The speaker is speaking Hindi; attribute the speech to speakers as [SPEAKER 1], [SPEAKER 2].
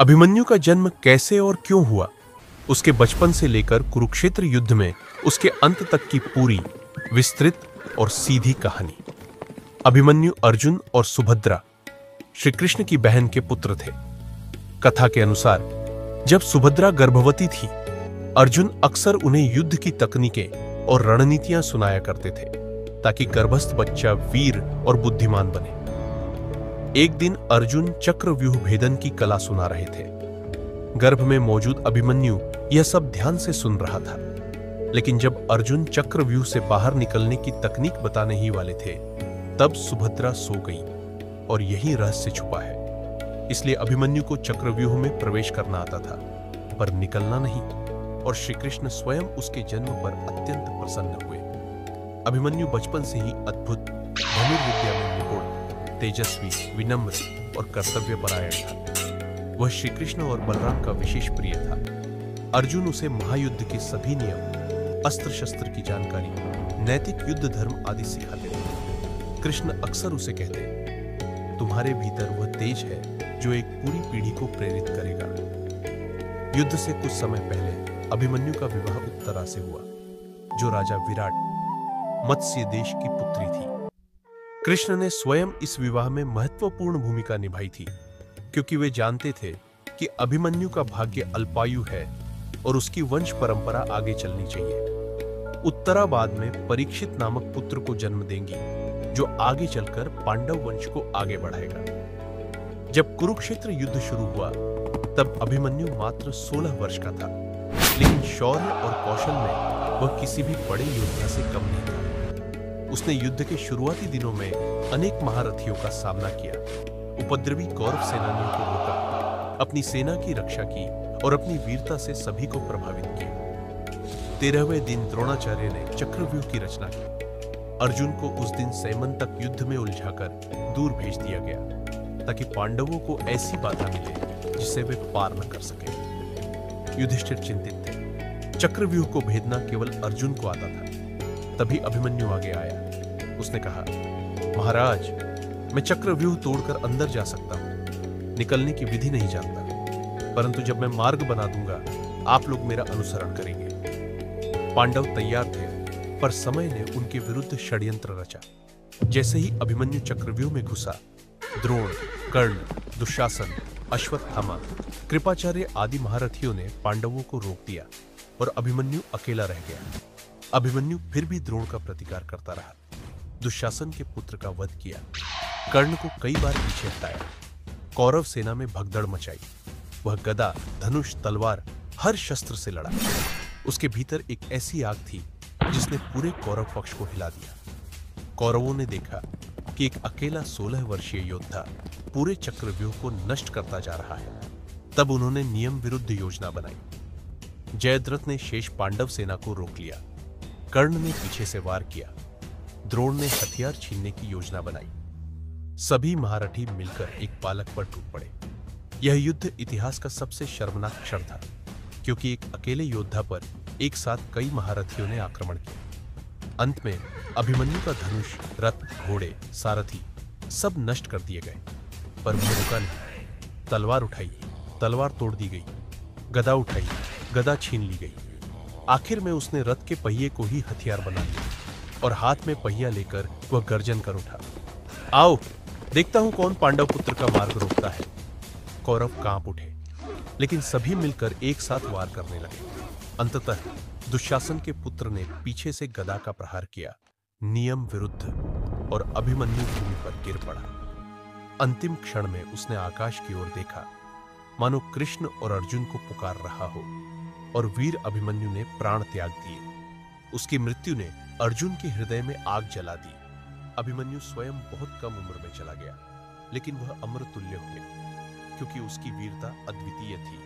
[SPEAKER 1] अभिमन्यु का जन्म कैसे और क्यों हुआ, उसके बचपन से लेकर कुरुक्षेत्र युद्ध में उसके अंत तक की पूरी विस्तृत और सीधी कहानी। अभिमन्यु अर्जुन और सुभद्रा श्री कृष्ण की बहन के पुत्र थे। कथा के अनुसार जब सुभद्रा गर्भवती थी, अर्जुन अक्सर उन्हें युद्ध की तकनीकें और रणनीतियां सुनाया करते थे ताकि गर्भस्थ बच्चा वीर और बुद्धिमान बने। एक दिन अर्जुन चक्रव्यूह भेदन की कला सुना रहे थे। गर्भ में मौजूद अभिमन्यु यह सब ध्यान से सुन रहा था, लेकिन जब अर्जुन चक्रव्यूह से बाहर निकलने की तकनीक बताने ही वाले थे, तब सुभद्रा सो गई और यही रहस्य छुपा है। इसलिए अभिमन्यु को चक्रव्यूह में प्रवेश करना आता था, पर निकलना नहीं, और श्री कृष्ण स्वयं उसके जन्म पर अत्यंत प्रसन्न हुए। अभिमन्यु बचपन से ही अद्भुत धनुर्विद्या में निपुण, तेजस्वी, विनम्र और कर्तव्यपरायण था। वह श्री कृष्ण और बलराम का विशेष प्रिय था। अर्जुन उसे महायुद्ध के सभी नियम, अस्त्र शस्त्र की जानकारी, नैतिक युद्ध धर्म आदि सिखाते थे। कृष्ण अक्सर उसे कहते, तुम्हारे भीतर वह तेज है जो एक पूरी पीढ़ी को प्रेरित करेगा। युद्ध से कुछ समय पहले अभिमन्यु का विवाह उत्तरा से हुआ, जो राजा विराट मत्स्य देश की पुत्री थी। कृष्ण ने स्वयं इस विवाह में महत्वपूर्ण भूमिका निभाई थी, क्योंकि वे जानते थे कि अभिमन्यु का भाग्य अल्पायु है और उसकी वंश परंपरा आगे चलनी चाहिए। उत्तरा बाद में परीक्षित नामक पुत्र को जन्म देंगी, जो आगे चलकर पांडव वंश को आगे बढ़ाएगा। जब कुरुक्षेत्र युद्ध शुरू हुआ, तब अभिमन्यु मात्र 16 वर्ष का था, लेकिन शौर्य और कौशल में वह किसी भी बड़े योद्धा से कम नहीं था। उसने युद्ध के शुरुआती दिनों में अनेक महारथियों का सामना किया, उपद्रवी कौरव सेनानियों को रोका, अपनी सेना की रक्षा की और अपनी वीरता से सभी को प्रभावित किया। 13वें दिन द्रोणाचार्य ने चक्रव्यूह की रचना की। अर्जुन को उस दिन सैमन तक युद्ध में उलझाकर दूर भेज दिया गया, ताकि पांडवों को ऐसी बाधा मिले जिसे वे पार न कर सके। युधिष्ठिर चिंतित थे। चक्रव्यूह को भेदना केवल अर्जुन को आता था। तभी अभिमन्यु आगे आया। उसने कहा, महाराज, मैं चक्रव्यूह तोड़कर अंदर जा सकता हूं, निकलने की विधि नहीं जानता, परंतु जब मैं मार्ग बना दूंगा, आप लोग मेरा अनुसरण करेंगे। पांडव तैयार थे, पर समय ने उनके विरुद्ध षड्यंत्र रचा। जैसे ही अभिमन्यु चक्रव्यूह में घुसा, द्रोण, कर्ण, दुशासन, अश्वत्थामा, कृपाचार्य आदि महारथियों ने पांडवों को रोक दिया और अभिमन्यु अकेला रह गया। अभिमन्यु फिर भी द्रोण का प्रतिकार करता रहा, दुशासन के पुत्र का वध किया, कर्ण को कई बार पीछे हटाया, कौरव सेना में भगदड़ मचाई। वह गदा, धनुष, तलवार, हर शस्त्र से लड़ा। उसके भीतर एक ऐसी आग थी जिसने पूरे कौरव पक्ष को हिला दिया। कौरवों ने देखा कि एक अकेला 16 वर्षीय योद्धा पूरे चक्रव्यूह को नष्ट करता जा रहा है। तब उन्होंने नियम विरुद्ध योजना बनाई। जयद्रथ ने शेष पांडव सेना को रोक लिया, कर्ण ने पीछे से वार किया, द्रोण ने हथियार छीनने की योजना बनाई। सभी महारथी मिलकर एक पालक पर टूट पड़े। यह युद्ध इतिहास का सबसे शर्मनाक क्षण था, क्योंकि एक अकेले योद्धा पर एक साथ कई महारथियों ने आक्रमण किया। अंत में अभिमन्यु का धनुष, रथ, घोड़े, सारथी सब नष्ट कर दिए गए, पर वह रुका नहीं। तलवार उठाई, तलवार तोड़ दी गई, गदा उठाई, गदा छीन ली गई। आखिर में उसने रथ के पहिए को ही हथियार बना लिया और हाथ में पहिया लेकर वह गर्जन कर उठा, आओ देखता हूं कौन पांडव पुत्र का मार्ग रोकता है। कौरव कांप उठे, लेकिन सभी मिलकर एक साथ वार करने लगे। अंततः दुशासन के पुत्र ने पीछे से गदा का प्रहार किया, नियम विरुद्ध, और अभिमन्यु भूमि पर गिर पड़ा। अंतिम क्षण में उसने आकाश की ओर देखा, मानो कृष्ण और अर्जुन को पुकार रहा हो, और वीर अभिमन्यु ने प्राण त्याग दिए। उसकी मृत्यु ने अर्जुन के हृदय में आग जला दी। अभिमन्यु स्वयं बहुत कम उम्र में चला गया, लेकिन वह अमृत तुल्य हो गया, क्योंकि उसकी वीरता अद्वितीय थी।